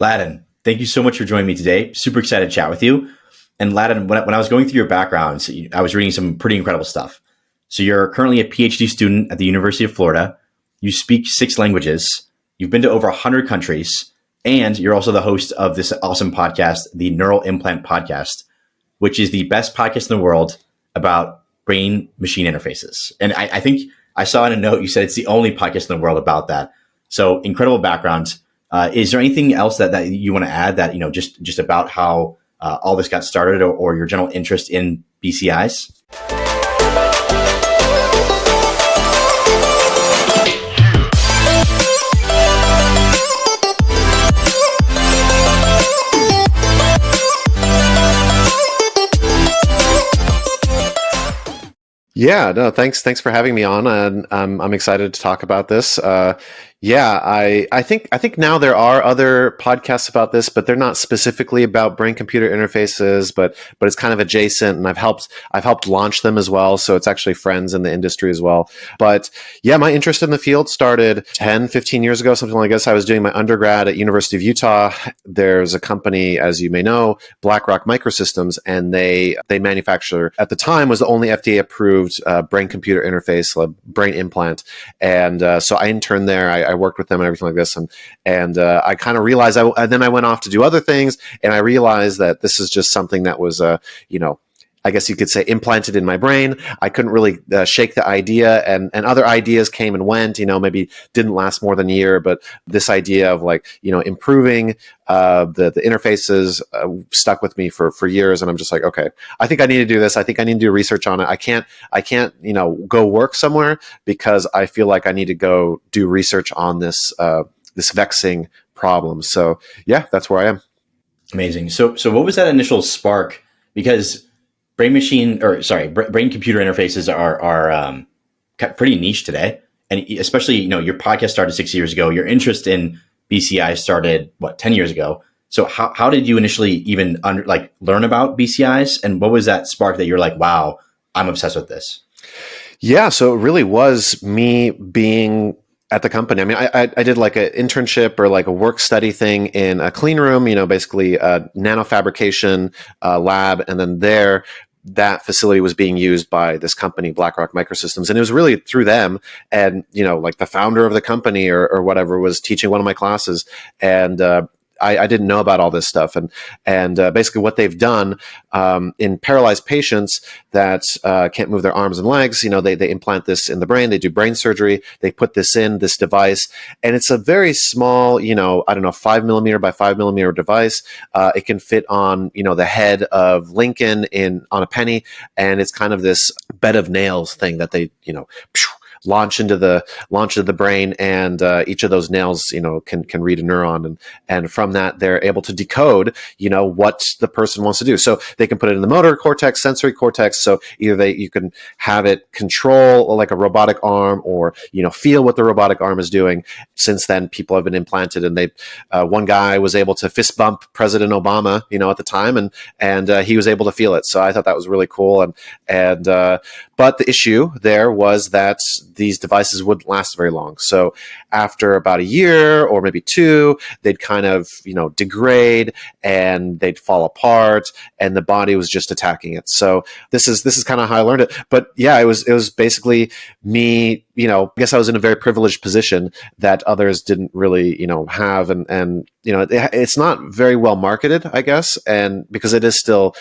Ladan, thank you so much for joining me today. Super excited to chat with you. And Ladan, when I was going through your background, so I was reading some pretty incredible stuff. So you're currently a PhD student at the University of Florida. You speak 6 languages. You've been to over 100 countries. And you're also the host of this awesome podcast, the Neural Implant Podcast, which is the best podcast in the world about brain-machine interfaces. And I think I saw in a note you said it's the only podcast in the world about that. So incredible background. Is there anything else that you want to add that, just about how all this got started or your general interest in BCIs? Yeah, no, thanks for having me on, and I'm excited to talk about this. I think now there are other podcasts about this, but they're not specifically about brain-computer interfaces, but it's kind of adjacent, and I've helped launch them as well. So it's actually friends in the industry as well. But yeah, my interest in the field started 10, 15 years ago, something like this. I was doing my undergrad at University of Utah. There's a company, as you may know, BlackRock Microsystems, and they manufacture, at the time, was the only FDA-approved brain-computer interface, brain implant. And so I interned there. I worked with them and everything like this. And I kind of realized, then I went off to do other things. And I realized that this is just something that was, I guess you could say, implanted in my brain. I couldn't really shake the idea, and other ideas came and went, maybe didn't last more than a year, but this idea of improving the interfaces stuck with me for years. And I'm just like, okay, I think I need to do this. I think I need to do research on it. I can't, go work somewhere because I feel like I need to go do research on this vexing problem. So yeah, that's where I am. Amazing. So what was that initial spark? Because brain computer interfaces are pretty niche today. And especially, your podcast started 6 years ago. Your interest in BCI started 10 years ago. So how did you initially even learn about BCIs? And what was that spark that you're like, wow, I'm obsessed with this? Yeah. So it really was me being at the company. I mean, I did like an internship or like a work study thing in a clean room, basically a nanofabrication lab. And then that facility was being used by this company, BlackRock Microsystems. And it was really through them. And, the founder of the company or whatever was teaching one of my classes. And I didn't know about all this stuff. And basically what they've done in paralyzed patients that can't move their arms and legs, they implant this in the brain. They do brain surgery. They put this device. And it's a very small, 5 millimeter by 5 millimeter device. It can fit on, the head of Lincoln on a penny. And it's kind of this bed of nails thing that they, launch into the brain, and each of those nails, can read a neuron, and from that they're able to decode, what the person wants to do. So they can put it in the motor cortex, sensory cortex. So either you can have it control like a robotic arm, or feel what the robotic arm is doing. Since then, people have been implanted, and one guy was able to fist bump President Obama, at the time, and he was able to feel it. So I thought that was really cool, but the issue there was that these devices wouldn't last very long. So after about a year or maybe 2, they'd kind of, degrade, and they'd fall apart, and the body was just attacking it. So this is kind of how I learned it. But yeah, it was basically me, I guess I was in a very privileged position that others didn't really, have. And it's not very well marketed, I guess. And because it is still,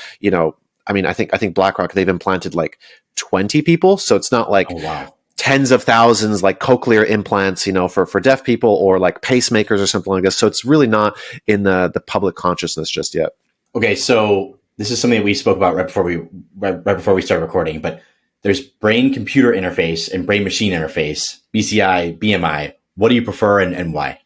I think BlackRock, they've implanted like 20 people. So it's not like, oh, wow, tens of thousands like cochlear implants, for deaf people, or like pacemakers or something like this. So it's really not in the public consciousness just yet. Okay. So this is something that we spoke about right before we started recording, but there's brain computer interface and brain machine interface, BCI, BMI. What do you prefer and why?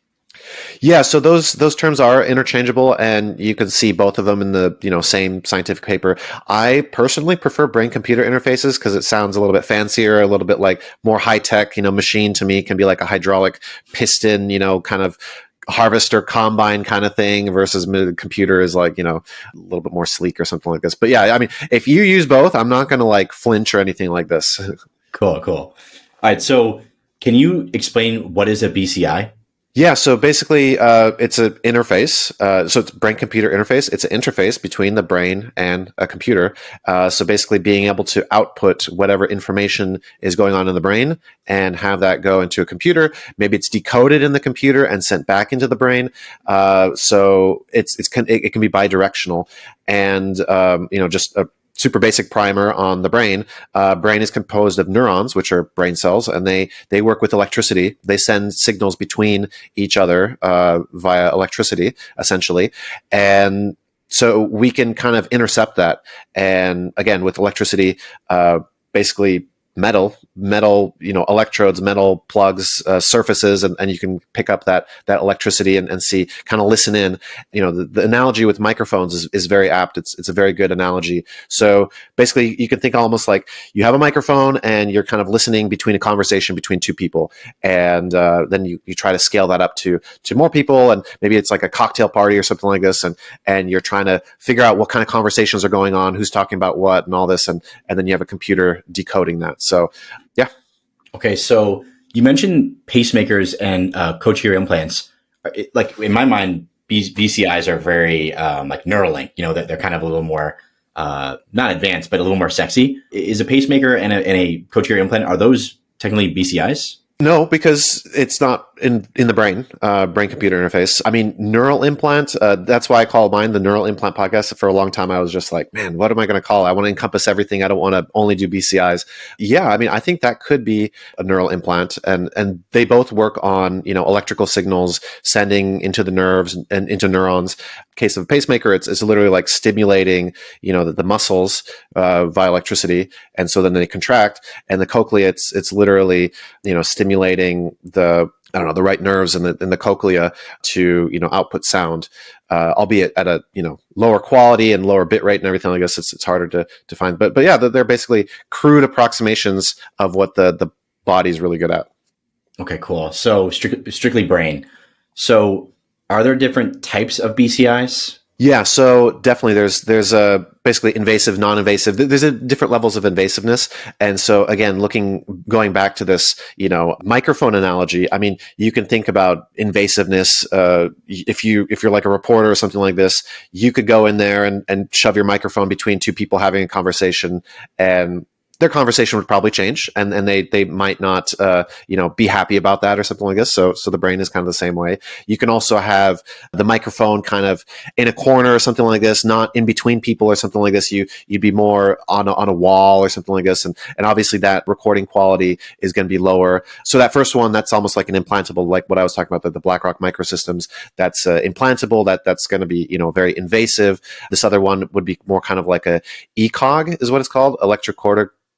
Yeah, so those terms are interchangeable, and you can see both of them in the same scientific paper. I personally prefer brain-computer interfaces because it sounds a little bit fancier, a little bit like more high-tech. Machine to me can be like a hydraulic piston, kind of harvester combine kind of thing, versus the computer is like, a little bit more sleek or something like this. But yeah, I mean, if you use both, I'm not going to like flinch or anything like this. Cool. All right. So can you explain what is a BCI? Yeah, so basically, it's an interface. So it's brain-computer interface. It's an interface between the brain and a computer. So basically, being able to output whatever information is going on in the brain and have that go into a computer. Maybe it's decoded in the computer and sent back into the brain. So it can be bidirectional, and just a super basic primer on the brain. Brain is composed of neurons, which are brain cells, and they work with electricity. They send signals between each other via electricity, essentially, and so we can kind of intercept that. And again, with electricity, basically metal, electrodes, metal plugs, surfaces, and you can pick up that electricity and see, kind of listen in. The analogy with microphones is very apt. It's a very good analogy. So basically, you can think almost like you have a microphone and you're kind of listening between a conversation between two people, and then you try to scale that up to more people, and maybe it's like a cocktail party or something like this, and you're trying to figure out what kind of conversations are going on, who's talking about what, and all this, and then you have a computer decoding that. So, yeah. Okay, so you mentioned pacemakers and cochlear implants. Like in my mind, BCIs are very like Neuralink. They're kind of a little more not advanced, but a little more sexy. Is a pacemaker and a cochlear implant, are those technically BCIs? No, because it's not in the brain computer interface. I mean, neural implant. That's why I call mine the Neural Implant Podcast. For a long time, I was just like, man, what am I going to call it? I want to encompass everything. I don't want to only do BCIs. Yeah, I mean, I think that could be a neural implant, and they both work on electrical signals sending into the nerves and into neurons. Case of a pacemaker, it's literally like stimulating the muscles via electricity, and so then they contract. And the cochlea, it's literally stimulating the right nerves in the cochlea to output sound, albeit at a lower quality and lower bit rate and everything like this. It's harder to find, but yeah, they're basically crude approximations of what the body's really good at. Okay, cool. So strictly brain. So are there different types of BCIs? Yeah, so definitely there's basically invasive, non-invasive. There's different levels of invasiveness. And so again, going back to this, microphone analogy, I mean, you can think about invasiveness. If you're like a reporter or something like this, you could go in there and shove your microphone between two people having a conversation, and their conversation would probably change, and they might not be happy about that or something like this. So the brain is kind of the same way. You can also have the microphone kind of in a corner or something like this, not in between people or something like this. You'd be more on a wall or something like this, and obviously that recording quality is going to be lower. So that first one, that's almost like an implantable, like what I was talking about, the BlackRock microsystems. That's implantable. That's going to be very invasive. This other one would be more kind of like a ECOG is what it's called,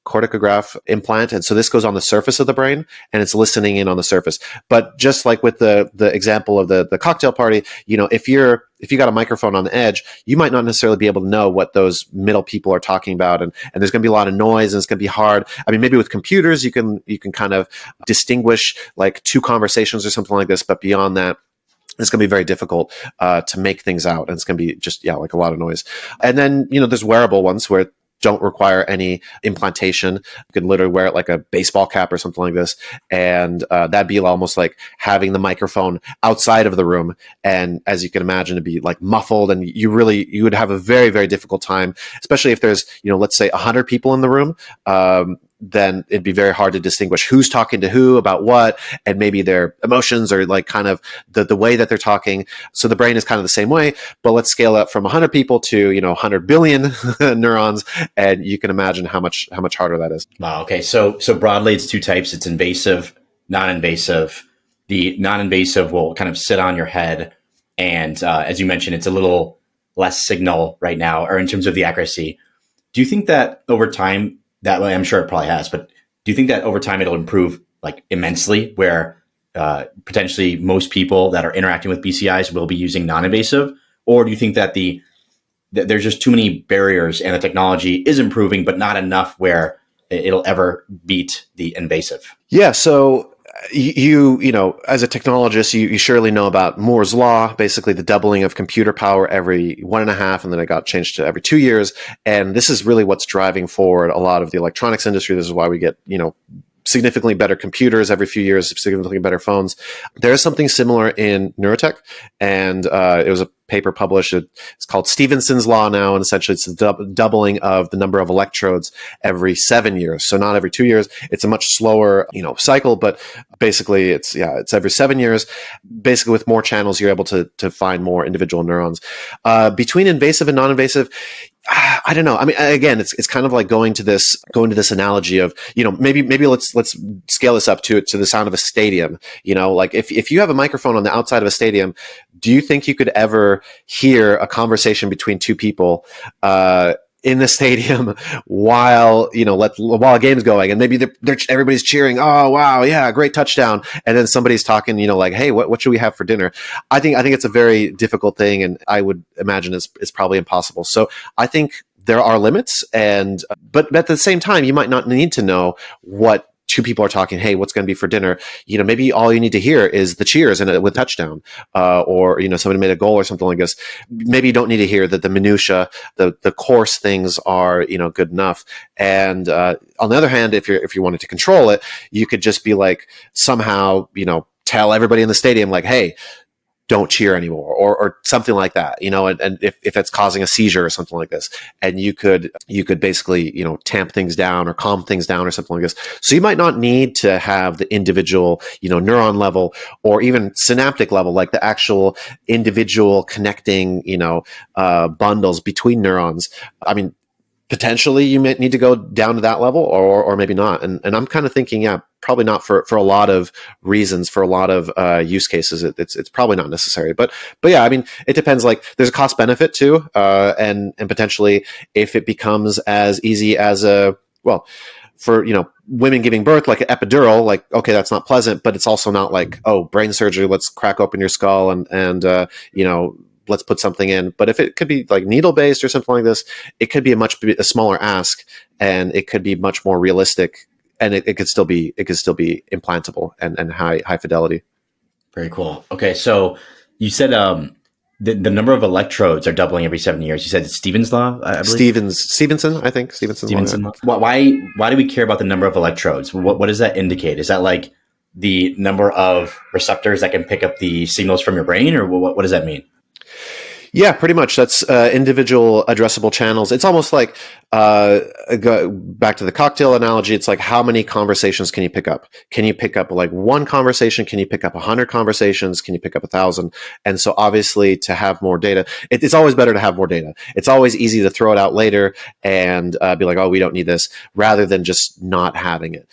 corticograph implant. And so this goes on the surface of the brain, and it's listening in on the surface. But just like with the example of the cocktail party, if you got a microphone on the edge, you might not necessarily be able to know what those middle people are talking about, and there's going to be a lot of noise, and it's going to be hard. I mean, maybe with computers you can kind of distinguish like two conversations or something like this, but beyond that, it's going to be very difficult to make things out, and it's going to be just like a lot of noise. And then there's wearable ones where don't require any implantation. You can literally wear it like a baseball cap or something like this. And that'd be almost like having the microphone outside of the room. And as you can imagine, it'd be like muffled, and you would have a very, very difficult time, especially if there's, let's say 100 people in the room. Then it'd be very hard to distinguish who's talking to who about what, and maybe their emotions or like kind of the way that they're talking. So the brain is kind of the same way, but let's scale up from 100 people to 100 billion neurons, and you can imagine how much harder that is. Wow. Okay. So broadly, it's two types. It's invasive, non-invasive. The non-invasive will kind of sit on your head, and as you mentioned, it's a little less signal right now, or in terms of the accuracy. Do you think that over time, that way, I'm sure it probably has, but do you think that over time it'll improve like immensely, where potentially most people that are interacting with BCIs will be using non-invasive? Or do you think that there's just too many barriers and the technology is improving, but not enough where it'll ever beat the invasive? Yeah. So you as a technologist, you surely know about Moore's law, basically the doubling of computer power every 1.5, and then it got changed to every 2 years. And this is really what's driving forward a lot of the electronics industry. This is why we get, significantly better computers every few years, significantly better phones. There is something similar in neurotech, and it was a paper published. It's called Stevenson's law now, and essentially it's a doubling of the number of electrodes every 7 years. So not every 2 years. It's a much slower, cycle, but basically it's every 7 years. Basically, with more channels, you're able to find more individual neurons. Between invasive and non-invasive, I don't know. I mean, again, it's kind of like going to this analogy of, maybe let's scale this up to the sound of a stadium. Like if you have a microphone on the outside of a stadium, do you think you could ever hear a conversation between two people in the stadium while a game's going, and maybe everybody's cheering, oh wow, yeah, great touchdown, and then somebody's talking, like, hey, what should we have for dinner? I think it's a very difficult thing, and I would imagine it's probably impossible. So I think there are limits, but at the same time, you might not need to know what two people are talking, hey, what's going to be for dinner? Maybe all you need to hear is the cheers and with touchdown, or somebody made a goal or something like this. Maybe you don't need to hear that the minutia, the coarse things are good enough. And on the other hand, if you wanted to control it, you could just be like somehow tell everybody in the stadium, like, hey, don't cheer anymore, or something like that, and if it's causing a seizure or something like this, and you could basically, tamp things down or calm things down or something like this. So you might not need to have the individual, neuron level or even synaptic level, like the actual individual connecting, bundles between neurons. I mean, potentially you may need to go down to that level, or maybe not. And I'm kind of thinking, probably not for a lot of reasons, for a lot of use cases. It's probably not necessary. But yeah, I mean, it depends. Like, there's a cost benefit too, and potentially if it becomes as easy as for women giving birth, like an epidural, like, okay, that's not pleasant, but it's also not like, oh, brain surgery, let's crack open your skull and let's put something in. But if it could be like needle based or something like this, it could be a smaller ask, and it could be much more realistic, and it could still be implantable and high fidelity. Very cool. Okay, so you said the number of electrodes are doubling every 7 years. You said it's Stevens law, I believe. Stevenson, I think Stevenson. Law. Why do we care about the number of electrodes? What does that indicate? Is that like the number of receptors that can pick up the signals from your brain, or what does that mean? Yeah, pretty much. That's individual addressable channels. It's almost like, go back to the cocktail analogy, it's like, how many conversations can you pick up? Can you pick up like one conversation? Can you pick up 100 conversations? Can you pick up 1,000? And so obviously, to have more data, it's always better to have more data. It's always easy to throw it out later and be like, oh, we don't need this, rather than just not having it.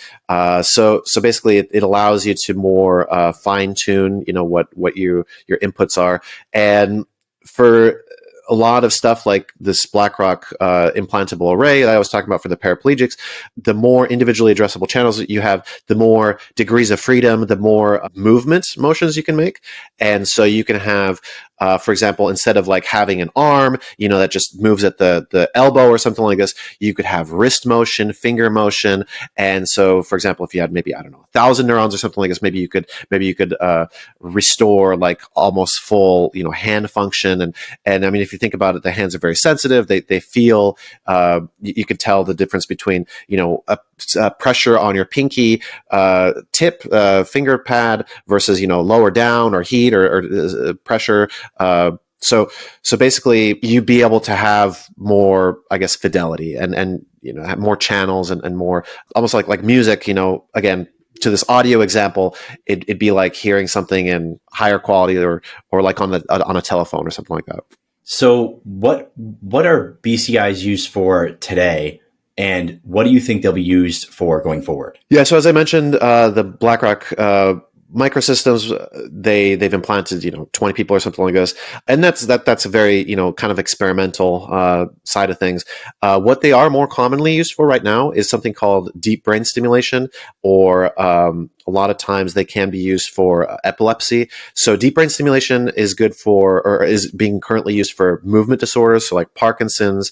So basically, it allows you to more fine tune, what your inputs are. And for a lot of stuff like this BlackRock implantable array that I was talking about for the paraplegics, the more individually addressable channels that you have, the more degrees of freedom, the more motions you can make. And so you can have, for example, instead of like having an arm, that just moves at the elbow or something like this, you could have wrist motion, finger motion. And so, for example, if you had maybe, 1,000 neurons or something like this, maybe you could restore like almost full, hand function. And I mean, if you think about it, the hands are very sensitive. They feel, you could tell the difference between, pressure on your pinky tip, finger pad versus, lower down, or heat or pressure. So basically, you'd be able to have more, I guess, fidelity and have more channels and more, almost like music. Again, to this audio example, it'd be like hearing something in higher quality or like on a telephone or something like that. So what are BCIs used for today, and what do you think they'll be used for going forward? Yeah, so as I mentioned, the BlackRock microsystems, they've implanted 20 people or something like this, and that's a very kind of experimental side of things. What they are more commonly used for right now is something called deep brain stimulation, or a lot of times they can be used for epilepsy. So deep brain stimulation is good for, or is being currently used for, movement disorders, so like Parkinson's,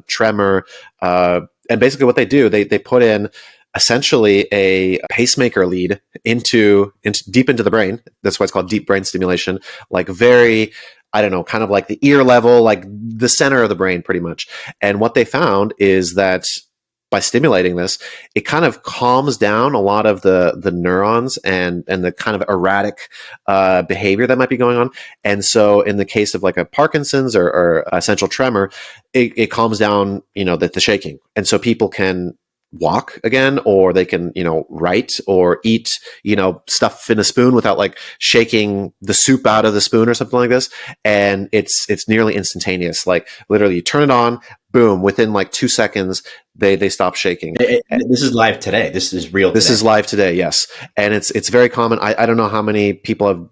tremor, and basically what they do, they put in essentially a pacemaker lead into deep into the brain. That's why it's called deep brain stimulation. Like very, kind of like the ear level, like the center of the brain, pretty much. And what they found is that by stimulating this, it kind of calms down a lot of the neurons and the kind of erratic behavior that might be going on. And so in the case of like a Parkinson's or essential tremor, it calms down, the shaking. And so people can walk again, or they can, write or eat, stuff in a spoon without like shaking the soup out of the spoon or something like this. And it's nearly instantaneous. Like literally you turn it on, boom, within like 2 seconds, they stop shaking. This is live today. This is real. This is live today. Yes. And it's very common. I don't know how many people have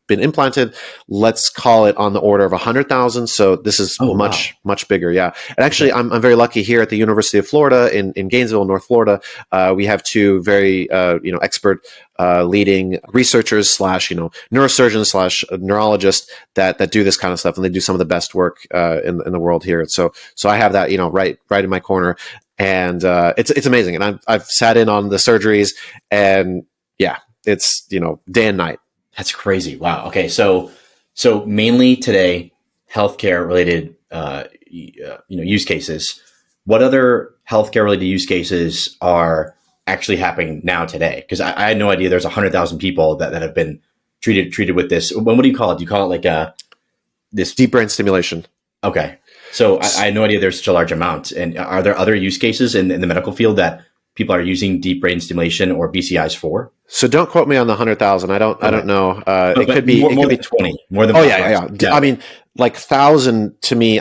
been implanted. Let's call it on the order of 100,000. So this is much bigger. Yeah. And actually, I'm very lucky here at the University of Florida in Gainesville, North Florida. We have two very, expert leading researchers / neurosurgeons / neurologists that do this kind of stuff. And they do some of the best work in the world here. So I have that, right in my corner. And it's amazing. And I've sat in on the surgeries, and yeah, it's, day and night. That's crazy. Wow. Okay. So mainly today, healthcare related, use cases. What other healthcare related use cases are actually happening now today? Because I had no idea there's 100,000 people that have been treated with this. What do you call it? Do you call it like this deep brain stimulation? Okay. So I had no idea there's such a large amount. And are there other use cases in the medical field that people are using deep brain stimulation or BCIs for? So don't quote me on the 100,000. I don't know. It could be more than 20, more than. Oh yeah. I mean, like 1,000 to me,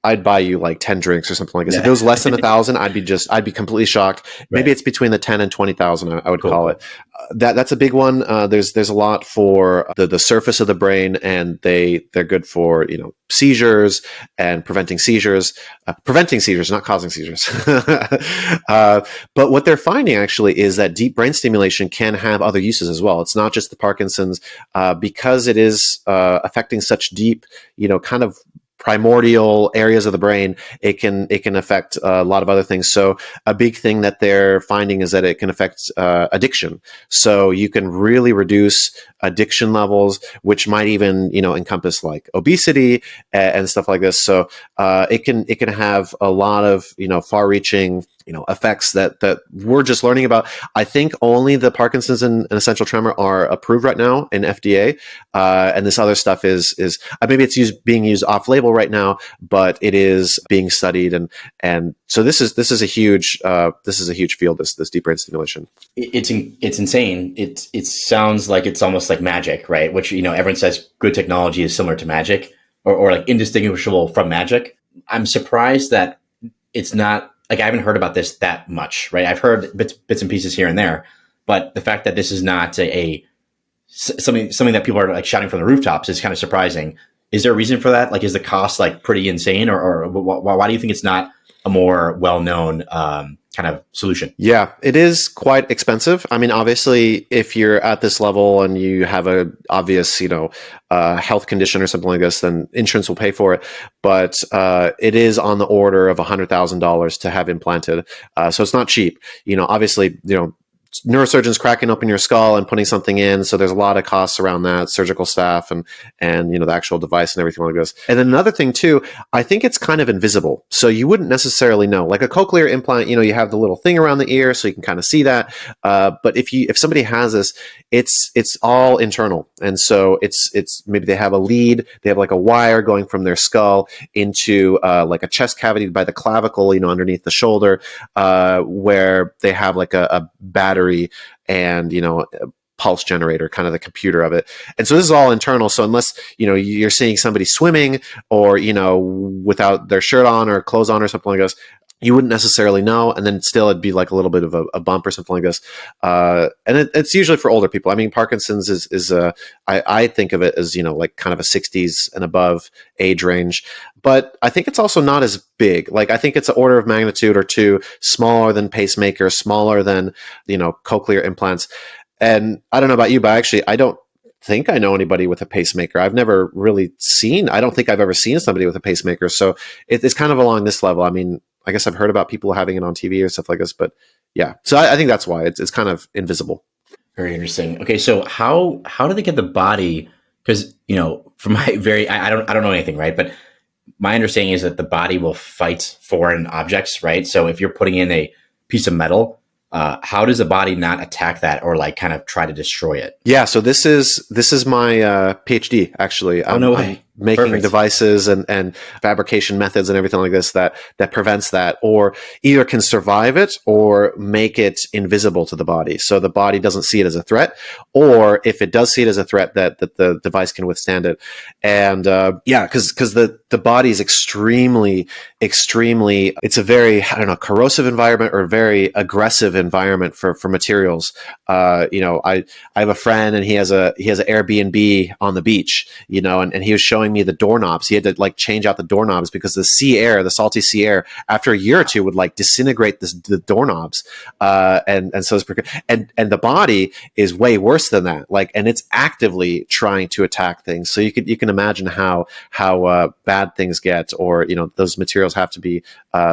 I'd buy you like 10 drinks or something like this. Yeah. If it was less than 1,000, I'd be completely shocked. Maybe it's between the 10 and 20,000. I would call it. That's a big one. There's a lot for the surface of the brain, and they're good for, seizures and preventing seizures, not causing seizures. But what they're finding actually is that deep brain stimulation can have other uses as well. It's not just the Parkinson's, because it is affecting such deep, kind of primordial areas of the brain. It can affect a lot of other things. So a big thing that they're finding is that it can affect addiction. So you can really reduce addiction levels, which might even encompass like obesity and stuff like this. So it can have a lot of far-reaching effects that we're just learning about. I think only the Parkinson's and essential tremor are approved right now in FDA, and this other stuff is maybe it's being used off label right now, but it is being studied, and so this is a huge field. This deep brain stimulation. It's insane. It sounds like it's almost like magic, right? Which everyone says good technology is similar to magic or like indistinguishable from magic. I'm surprised that it's not. Like I haven't heard about this that much, right? I've heard bits and pieces here and there, but the fact that this is not something that people are like shouting from the rooftops is kind of surprising. Is there a reason for that? Like, is the cost like pretty insane, or why do you think it's not a more well-known kind of solution? Yeah, it is quite expensive. I mean, obviously, if you're at this level and you have a obvious, health condition or something like this, then insurance will pay for it. But it is on the order of $100,000 to have implanted. So it's not cheap. Obviously, neurosurgeons cracking open your skull and putting something in. So there's a lot of costs around that, surgical staff and the actual device and everything like this. And then another thing too, I think it's kind of invisible. So you wouldn't necessarily know. Like a cochlear implant, you have the little thing around the ear so you can kind of see that. But if somebody has this, it's all internal. And so it's maybe they have a lead, they have like a wire going from their skull into like a chest cavity by the clavicle, underneath the shoulder, where they have like a battery and a pulse generator, kind of the computer of it. And so this is all internal. So unless you're seeing somebody swimming or without their shirt on or clothes on or something like this, you wouldn't necessarily know. And then still it'd be like a little bit of a bump or something like this. And it's usually for older people. I mean, Parkinson's is I think of it as, like kind of a 60s and above age range. But I think it's also not as big. Like I think it's an order of magnitude or two smaller than pacemakers, smaller than, cochlear implants. And I don't know about you, but actually I don't think I know anybody with a pacemaker. I don't think I've ever seen somebody with a pacemaker. So it's kind of along this level. I mean, I guess I've heard about people having it on TV or stuff like this, but yeah. So I think that's why it's kind of invisible. Very interesting. Okay. So how do they get the body? Because, from my I don't know anything, right? But my understanding is that the body will fight foreign objects, right? So if you're putting in a piece of metal, how does the body not attack that or like kind of try to destroy it? Yeah, so this is my PhD actually. Oh, no I'm way. making Perfect. devices and fabrication methods and everything like this that prevents that, or either can survive it or make it invisible to the body, so the body doesn't see it as a threat, or if it does see it as a threat, that the device can withstand it. And yeah, because the body is extremely, it's a very, I don't know, corrosive environment or a very aggressive environment for materials. I have a friend, and he has an Airbnb on the beach, and he was showing me the doorknobs. He had to like change out the doorknobs because the salty sea air, after a year or two, would like disintegrate the doorknobs. And so and the body is way worse than that. Like, and it's actively trying to attack things. So you can imagine how bad things get, or those materials have to be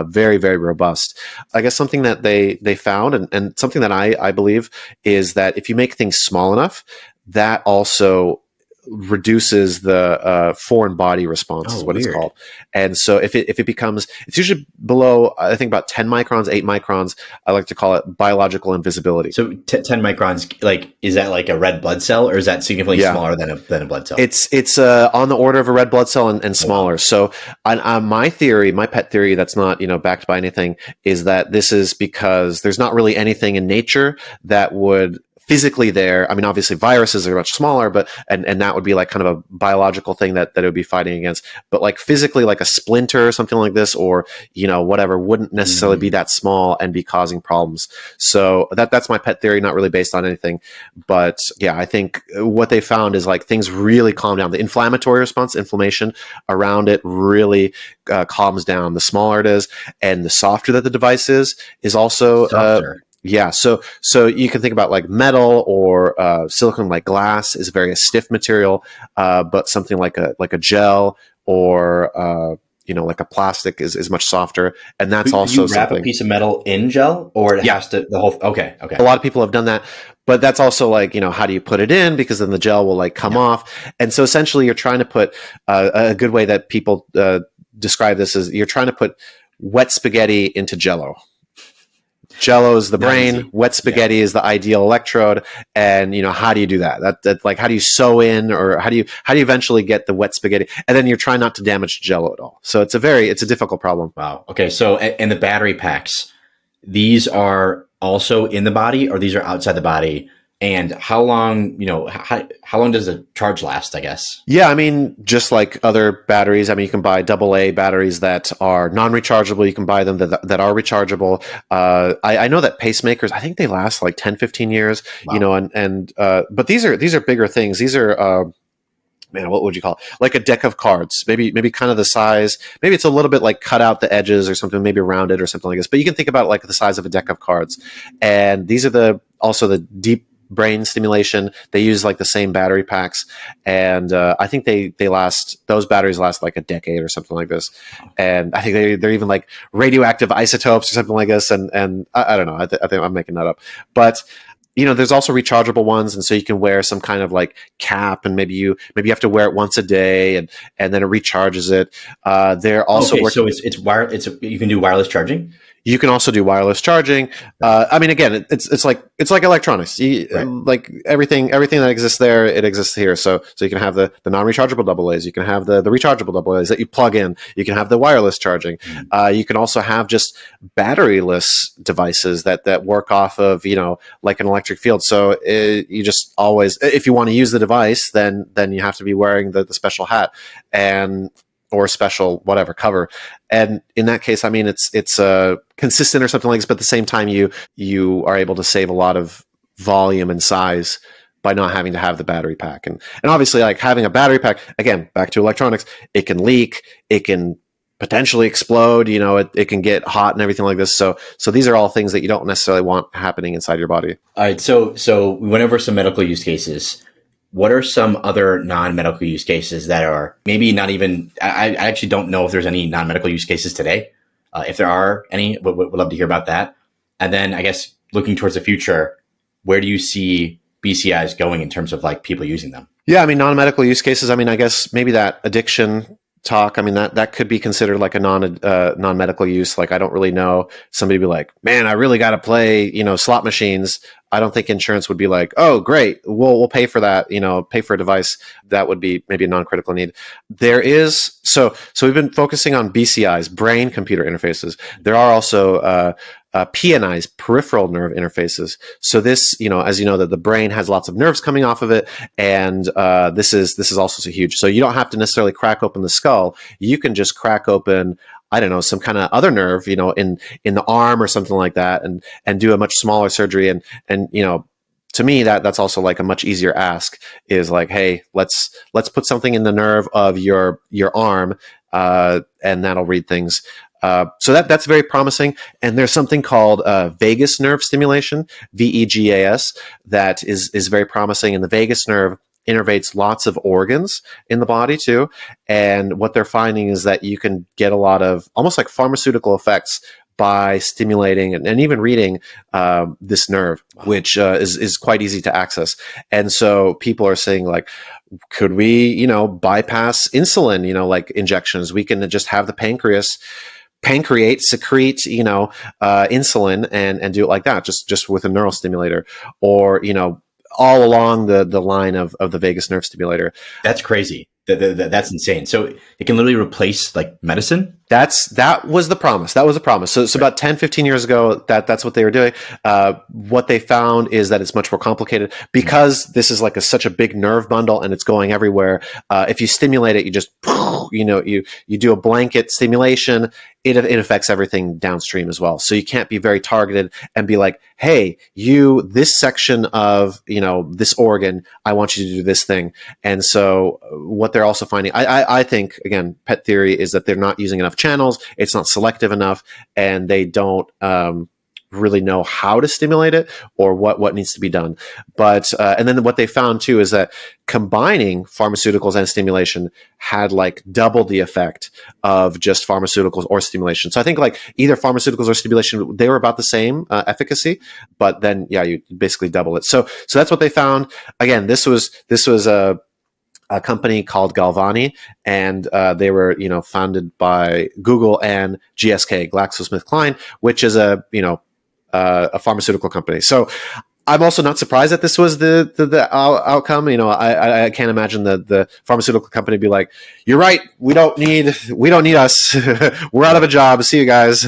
very, very robust. I guess something that they found, and something that I believe, is that if you make things small enough, that also reduces the foreign body response, Oh, is what it's weird. called. And so if it becomes, it's usually below, I think, about 10 microns, 8 microns. I like to call it biological invisibility. So 10 microns, like, is that like a red blood cell, or is that significantly Yeah. smaller than a blood cell? It's on the order of a red blood cell and smaller. Wow. So on my theory, my pet theory that's not backed by anything, is that this is because there's not really anything in nature that would physically there. I mean, obviously viruses are much smaller, but and that would be like kind of a biological thing that it would be fighting against. But like physically, like a splinter or something like this, or whatever, wouldn't necessarily be that small and be causing problems. So that's my pet theory, not really based on anything. But yeah, I think what they found is like things really calm down. The inflammatory response, inflammation around it, really calms down. The smaller it is, and the softer that the device is also Softer. yeah, so you can think about like metal or silicone, like glass is a very stiff material, but something like a gel or like a plastic is much softer, and that's Could also you wrap a something. piece of metal in gel, or it Yeah, has to the whole? Okay, a okay, lot of people have done that, but that's also like how do you put it in, because then the gel will like come yeah. off, and so essentially you're trying to put a good way that people describe this is you're trying to put wet spaghetti into Jello. Jello is the Not brain. easy. Wet spaghetti is the ideal electrode. And how do you do that? That like, how do you sew in, or how do you eventually get the wet spaghetti? And then you're trying not to damage Jello at all. So it's a difficult problem. Wow. Okay. So, and the battery packs, these are also in the body, or these are outside the body? And how long, how long does the charge last, I guess? Yeah, I mean, just like other batteries, I mean, you can buy AA batteries that are non-rechargeable. You can buy them that are rechargeable. I know that pacemakers, I think they last like 10, 15 years, Wow. but these are bigger things. These are, man, what would you call it? Like a deck of cards, maybe kind of the size. Maybe it's a little bit like cut out the edges or something, maybe rounded or something like this. But you can think about it like the size of a deck of cards. And these are also the deep brain stimulation. They use like the same battery packs, and I think those batteries last like a decade or something like this. And I think they're even like radioactive isotopes or something like this. And I don't know. I think I'm making that up, but there's also rechargeable ones, and so you can wear some kind of like cap, and maybe you have to wear it once a day, and then it recharges it. They're also Okay. So working. you can do wireless charging. You can also do wireless charging. I mean, again, it's like electronics. Right. Like everything that exists there, it exists here. So you can have the non-rechargeable AA's. You can have the rechargeable AA's that you plug in. You can have the wireless charging. You can also have just batteryless devices that work off of like an electric field. So you just always, if you want to use the device, then you have to be wearing the special hat or special whatever cover. And in that case, I mean, it's consistent or something like this, but at the same time, you are able to save a lot of volume and size by not having to have the battery pack. And obviously, like having a battery pack, again, back to electronics, it can leak, it can potentially explode, it can get hot and everything like this. So these are all things that you don't necessarily want happening inside your body. All right. So we went over some medical use cases. What are some other non-medical use cases that are maybe not even, I actually don't know if there's any non-medical use cases today. If there are any, would love to hear about that. And then I guess looking towards the future, where do you see BCIs going in terms of like people using them? Yeah, I mean, non-medical use cases, I mean, I guess maybe that addiction talk. I mean, that could be considered like a non-medical use. Like, I don't really know. Somebody be like, man, I really got to play, slot machines. I don't think insurance would be like, oh, great, we'll pay for that, pay for a device. That would be maybe a non-critical need. There is, so we've been focusing on BCIs, brain computer interfaces. There are also, PNIs, peripheral nerve interfaces. So this, as you know, that the brain has lots of nerves coming off of it, and this is also so huge. So you don't have to necessarily crack open the skull. You can just crack open, I don't know, some kind of other nerve, in the arm or something like that, and do a much smaller surgery. And to me, that's also like a much easier ask. Is like, hey, let's put something in the nerve of your arm, and that'll read things. So that's very promising. And there's something called vagus nerve stimulation, VEGAS, that is very promising. And the vagus nerve innervates lots of organs in the body too. And what they're finding is that you can get a lot of almost like pharmaceutical effects by stimulating and even reading this nerve, which is quite easy to access. And so people are saying, like, could we, bypass insulin, like injections? We can just have the pancreate secrete, insulin and do it like that, just with a neural stimulator, or, all along the line of the vagus nerve stimulator. That's crazy. That's insane. So it can literally replace like medicine. That was the promise. That was the promise. So about 10, 15 years ago, that's what they were doing. What they found is that it's much more complicated because this is like such a big nerve bundle and it's going everywhere. If you stimulate it, you just, you do a blanket stimulation. It affects everything downstream as well. So you can't be very targeted and be like, hey, this section of, this organ, I want you to do this thing. And so what they're also finding, I think, again, pet theory, is that they're not using enough channels. It's not selective enough, and they don't really know how to stimulate it or what needs to be done. But and then what they found too is that combining pharmaceuticals and stimulation had like double the effect of just pharmaceuticals or stimulation. So I think like either pharmaceuticals or stimulation, they were about the same efficacy, but then you basically double it. So that's what they found. Again, this was a company called Galvani, and they were, founded by Google and GSK, GlaxoSmithKline, which is a pharmaceutical company. So I'm also not surprised that this was the outcome. I can't imagine the pharmaceutical company be like, "You're right. We don't need us. We're out of a job. See you guys."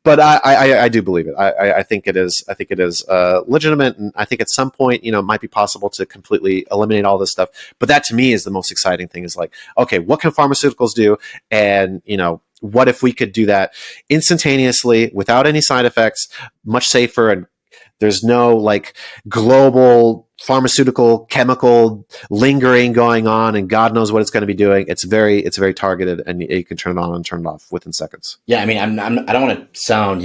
But I do believe it. I think it is. I think it is legitimate, and I think at some point, it might be possible to completely eliminate all this stuff. But that to me is the most exciting thing. Is like, okay, what can pharmaceuticals do? And what if we could do that instantaneously without any side effects, much safer, and there's no like global pharmaceutical chemical lingering going on, and God knows what it's going to be doing. It's very targeted, and you can turn it on and turn it off within seconds. Yeah, I mean, I don't want to sound,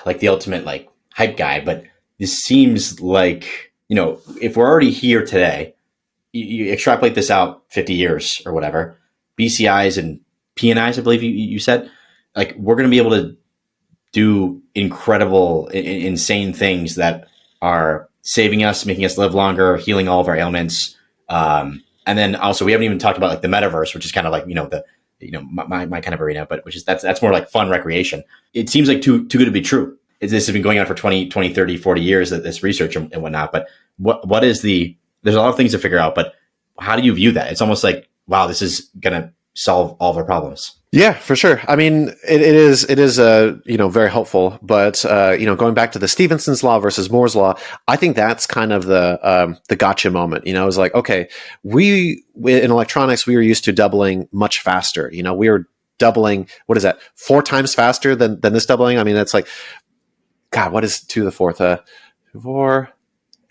like the ultimate like hype guy, but this seems like, if we're already here today, you extrapolate this out 50 years or whatever, BCIs and PNIs, I believe you said, like we're going to be able to do incredible, insane things that are saving us, making us live longer, healing all of our ailments. And then also we haven't even talked about like the metaverse, which is kind of like, my kind of arena, but that's more like fun recreation. It seems like too good to be true. This has been going on for 20, 30, 40 years, this research and whatnot. But what is there's a lot of things to figure out, but how do you view that? It's almost like, wow, this is going to solve all of our problems. Yeah, for sure. I mean, it is very helpful, but going back to the Stephenson's law versus Moore's law, I think that's kind of the gotcha moment. It's like, okay, in electronics, we were used to doubling much faster. We were doubling, what is that, 4 times faster than this doubling? I mean, that's like, God, what is 2 to the 4th? 4,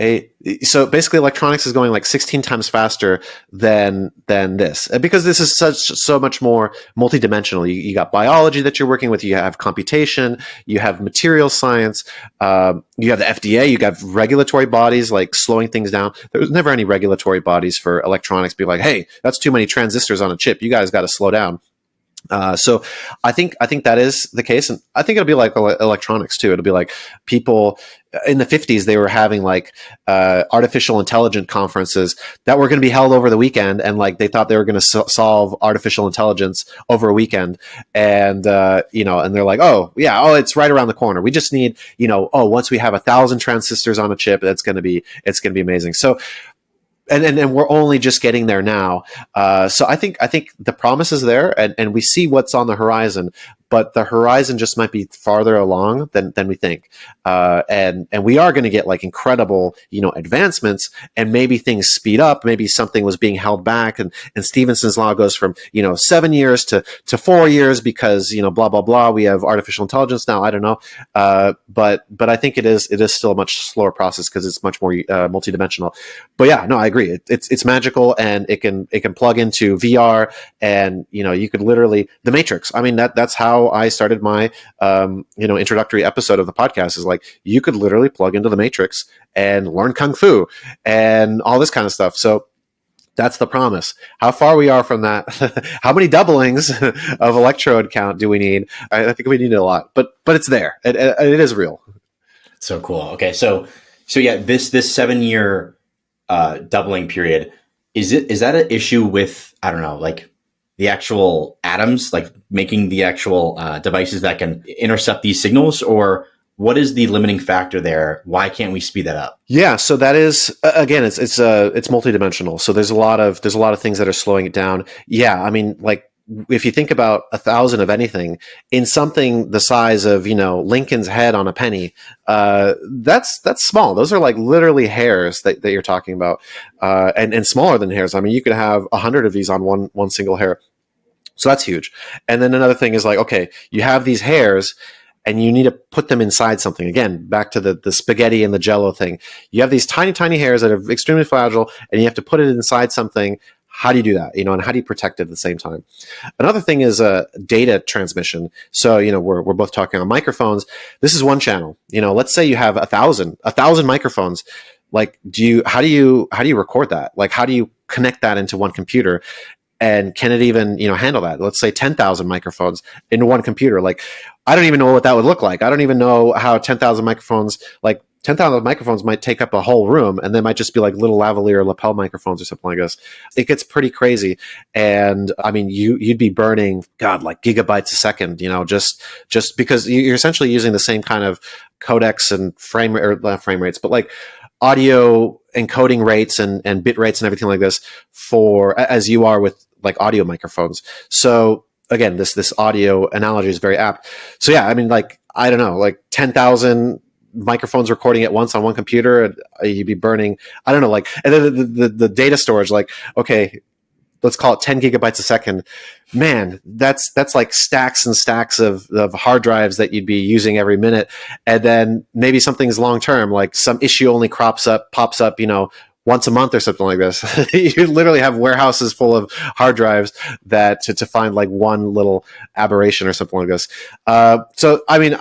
8. So basically electronics is going like 16 times faster than this, because this is so much more multidimensional. You got biology that you're working with, you have computation, you have material science, you have the FDA, you have regulatory bodies like slowing things down. There was never any regulatory bodies for electronics be like, hey, that's too many transistors on a chip, you guys got to slow down. So I think that is the case, and I think it'll be like electronics too. It'll be like people in the 50s, they were having like artificial intelligence conferences that were going to be held over the weekend, and like they thought they were going to solve artificial intelligence over a weekend, and and they're like, oh yeah, oh it's right around the corner. We just need once we have 1,000 transistors on a chip, it's going to be amazing. So and we're only just getting there now. So I think the promise is there, and we see what's on the horizon, but the horizon just might be farther along than we think. And we are going to get like incredible, advancements, and maybe things speed up. Maybe something was being held back, and Stevenson's law goes from 7 years to 4 years because blah blah blah. We have artificial intelligence now. I don't know, but I think it is still a much slower process because it's much more multidimensional. But yeah, no, I agree. It's magical, and it can plug into VR, and you could literally the Matrix. I mean that's how I started my introductory episode of the podcast, is like you could literally plug into the Matrix and learn kung fu and all this kind of stuff. So that's the promise. How far we are from that? How many doublings of electrode count do we need? I think we need a lot, but it's there. It is real. So cool. Okay, so yeah, this 7 year doubling period, is that an issue with, I don't know, like the actual atoms, like making the actual devices that can intercept these signals, or what is the limiting factor there? Why can't we speed that up? Yeah, so that is again, it's multidimensional. So there's a lot of things that are slowing it down. Yeah, I mean, like if you think about 1,000 of anything in something the size of Lincoln's head on a penny, that's small. Those are like literally hairs that you're talking about, and smaller than hairs. I mean, you could have 100 of these on one single hair. So that's huge. And then another thing is like, okay, you have these hairs and you need to put them inside something. Again, back to the spaghetti and the Jello thing. You have these tiny, tiny hairs that are extremely fragile, and you have to put it inside something. How do you do that? And how do you protect it at the same time? Another thing is data transmission. So, we're both talking on microphones. This is one channel. Let's say you have 1,000 microphones. Like, how do you record that? Like, how do you connect that into one computer? And can it even, handle that? Let's say 10,000 microphones into one computer. Like, I don't even know what that would look like. I don't even know how 10,000 microphones might take up a whole room, and they might just be like little lavalier lapel microphones or something like this. It gets pretty crazy. And I mean, you'd be burning, God, like gigabytes a second, just because you're essentially using the same kind of codecs and not frame rates, but like audio encoding rates and bit rates and everything like this as you are with like audio microphones. So again, this audio analogy is very apt. So yeah, I mean, like, I don't know, like 10,000 microphones recording at once on one computer, and you'd be burning, I don't know, like, and then the data storage, like, okay, let's call it 10 gigabytes a second. Man, that's like stacks and stacks of hard drives that you'd be using every minute. And then maybe something's long term, like some issue only pops up, once a month or something like this. You literally have warehouses full of hard drives that to find like one little aberration or something like this. So I mean,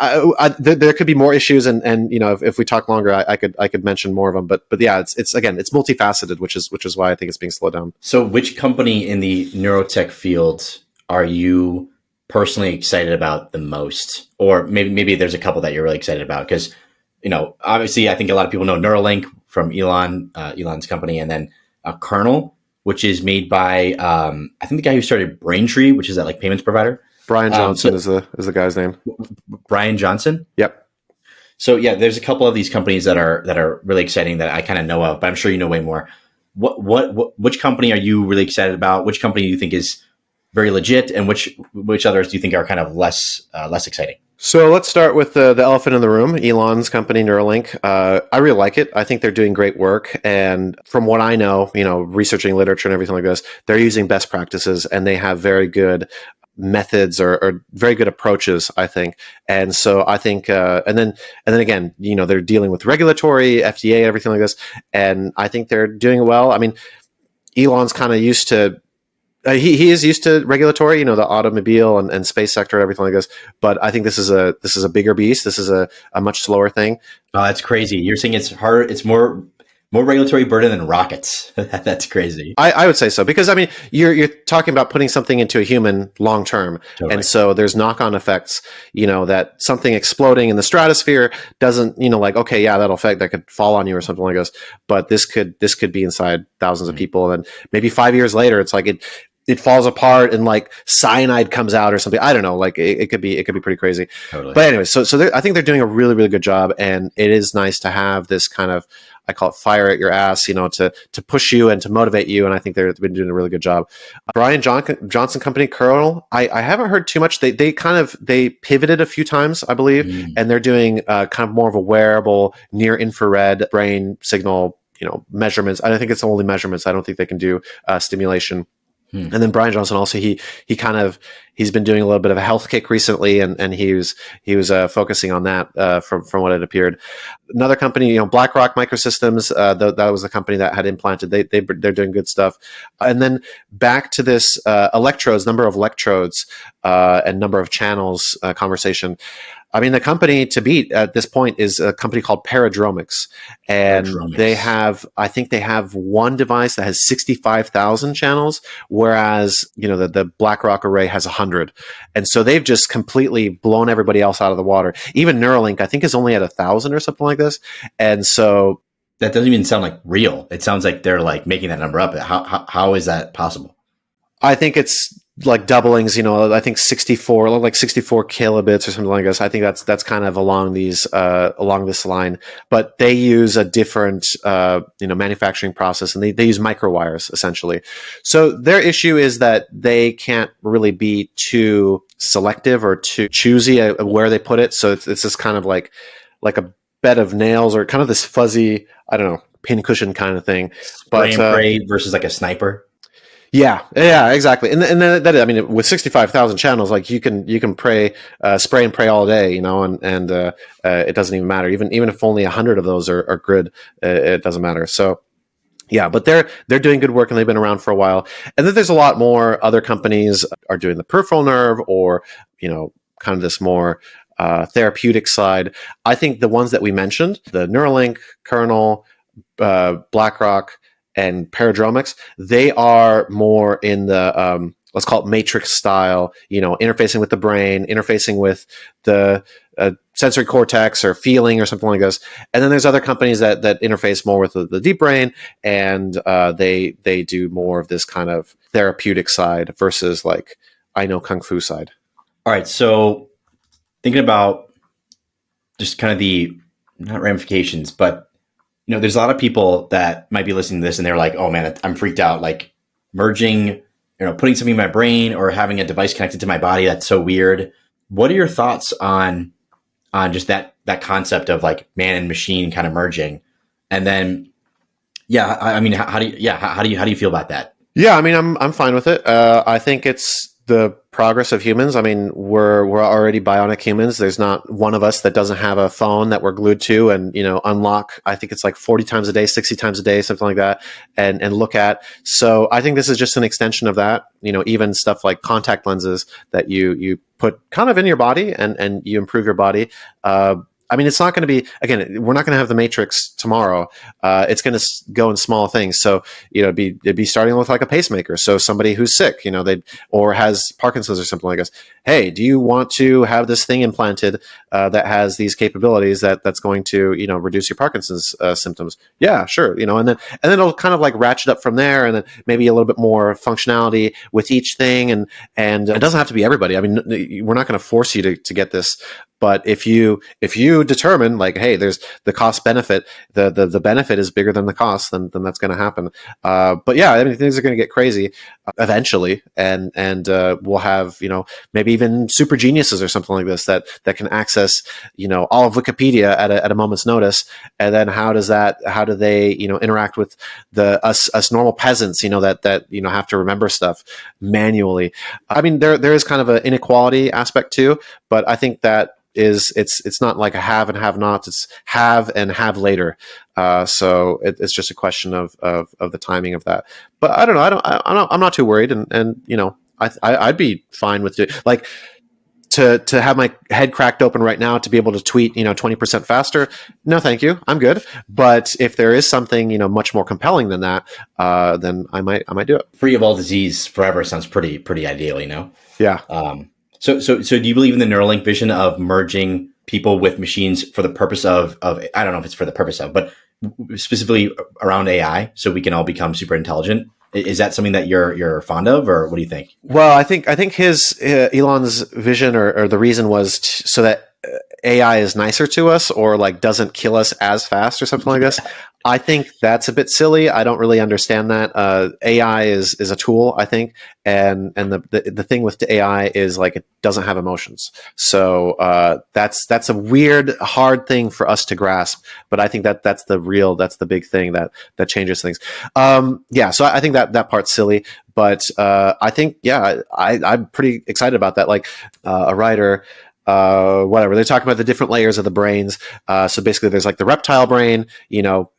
there could be more issues, and if we talk longer, I could mention more of them. But yeah, it's multifaceted, which is why I think it's being slowed down. So which company in the neurotech field are you personally excited about the most? Or maybe there's a couple that you're really excited about, because obviously I think a lot of people know Neuralink from Elon's company, and then Kernel, which is made by I think the guy who started Braintree, which is that like payments provider. Brian Johnson is the guy's name. Brian Johnson. Yep. So yeah, there's a couple of these companies that are really exciting that I kind of know of, but I'm sure you know way more. Which company are you really excited about? Which company do you think is very legit, and which others do you think are kind of less exciting? So let's start with the elephant in the room, Elon's company, Neuralink. I really like it. I think they're doing great work. And from what I know, researching literature and everything like this, they're using best practices, and they have very good methods or very good approaches, I think. And so I think, and then again, they're dealing with regulatory, FDA, everything like this. And I think they're doing well. I mean, Elon's kind of used to, he is used to regulatory, the automobile and space sector, everything like this. But I think this is a bigger beast. This is a much slower thing. Oh, that's crazy. You're saying it's harder. It's more More regulatory burden than rockets. That's crazy. I would say so because I mean you're talking about putting something into a human long term, and Totally. so there's knock on effects. That something exploding in the stratosphere doesn't like okay yeah that'll affect that could fall on you or something like this, but this could be inside thousands of Mhm. people, and maybe 5 years later it's like it falls apart and like cyanide comes out or something. I don't know. Like it could be pretty crazy. Totally. But anyway, so I think they're doing a really really good job, and it is nice to have this kind of I call it fire at your ass, to push you and to motivate you. And I think they've been doing a really good job. Johnson Company Kernel, I haven't heard too much. They they pivoted a few times, I believe, Mm. and they're doing kind of more of a wearable near infrared brain signal, measurements. I think it's only measurements. I don't think they can do stimulation. Hmm. And then Brian Johnson also he's been doing a little bit of a health kick recently, and he was focusing on that from what it appeared. Another company, BlackRock Microsystems, that was the company that had implanted. They're doing good stuff. And then back to this electrodes, number of electrodes and number of channels conversation. I mean, the company to beat at this point is a company called Paradromics, and Aerodromics. I think they have one device that has 65,000 channels, whereas the BlackRock array has 100, and so they've just completely blown everybody else out of the water. Even Neuralink, I think, is only at 1,000 or something like this, and so That doesn't even sound like real. It sounds like they're like making that number up. How is that possible? I think it's like doublings, I think 64 kilobits or something like this. I think that's kind of along this line, but they use a different, manufacturing process, and they use microwires essentially. So their issue is that they can't really be too selective or too choosy where they put it. So it's this kind of like a bed of nails or kind of this fuzzy, I don't know, pincushion kind of thing. Spray and pray versus like a sniper. Yeah, exactly. And that I mean, with 65,000 channels, like you can spray and pray all day, and it doesn't even matter. Even if only 100 of those are good, it doesn't matter. So yeah, but they're doing good work, and they've been around for a while. And then there's a lot more other companies are doing the peripheral nerve, or kind of this more therapeutic side. I think the ones that we mentioned, the Neuralink, Kernel, BlackRock, and Paradromics, they are more in the let's call it matrix style, interfacing with the brain, interfacing with the sensory cortex or feeling or something like this. And then there's other companies that interface more with the deep brain, and they do more of this kind of therapeutic side versus like I know kung fu side. All right. So thinking about just kind of the not ramifications, but there's a lot of people that might be listening to this and they're like, oh man, I'm freaked out. Like merging, putting something in my brain or having a device connected to my body. That's so weird. What are your thoughts on just that concept of like man and machine kind of merging? And then, yeah, I mean, how do you feel about that? Yeah, I mean, I'm fine with it. I think it's the progress of humans. I mean, we're already bionic humans. There's not one of us that doesn't have a phone that we're glued to and unlock. I think it's like 40 times a day, 60 times a day, something like that, and look at. So I think this is just an extension of that. Even stuff like contact lenses that you put kind of in your body and you improve your body. I mean, it's not going to be, again, we're not going to have the Matrix tomorrow. It's going to go in small things. So, it'd be starting with like a pacemaker. So somebody who's sick, or has Parkinson's or something like this. Hey, do you want to have this thing implanted that has these capabilities that's going to, reduce your Parkinson's symptoms? Yeah, sure. And then it'll kind of like ratchet up from there, and then maybe a little bit more functionality with each thing. And it doesn't have to be everybody. I mean, we're not going to force you to get this. But if you determine like, hey, there's the cost benefit, the benefit is bigger than the cost, then that's going to happen. But yeah, I mean, things are going to get crazy eventually, and we'll have maybe even super geniuses or something like this that can access all of Wikipedia at a moment's notice. And then how do they interact with us normal peasants that have to remember stuff manually? I mean, there is kind of an inequality aspect too, but I think that it's not like a have and have nots, it's have and have later. So it's just a question of the timing of that. But I don't know. I'm not too worried, and I'd be fine with it. Like to have my head cracked open right now to be able to tweet 20% faster, no thank you, I'm good. But if there is something much more compelling than that, then I might do it. Free of all disease forever sounds pretty ideal, Yeah. So do you believe in the Neuralink vision of merging people with machines for the purpose of I don't know if it's for the purpose of, but specifically around AI, so we can all become super intelligent? Is that something that you're fond of, or what do you think? Well, I think his Elon's vision or the reason was so that AI is nicer to us, or like doesn't kill us as fast or something like this. I think that's a bit silly. I don't really understand that. AI is a tool, I think, and the thing with the AI is like it doesn't have emotions. So that's a weird, hard thing for us to grasp. But I think that's the big thing that changes things. So I think that part's silly. But I think I'm pretty excited about that. Like a writer. Whatever they're talking about the different layers of the brains. So basically, there's like the reptile brain,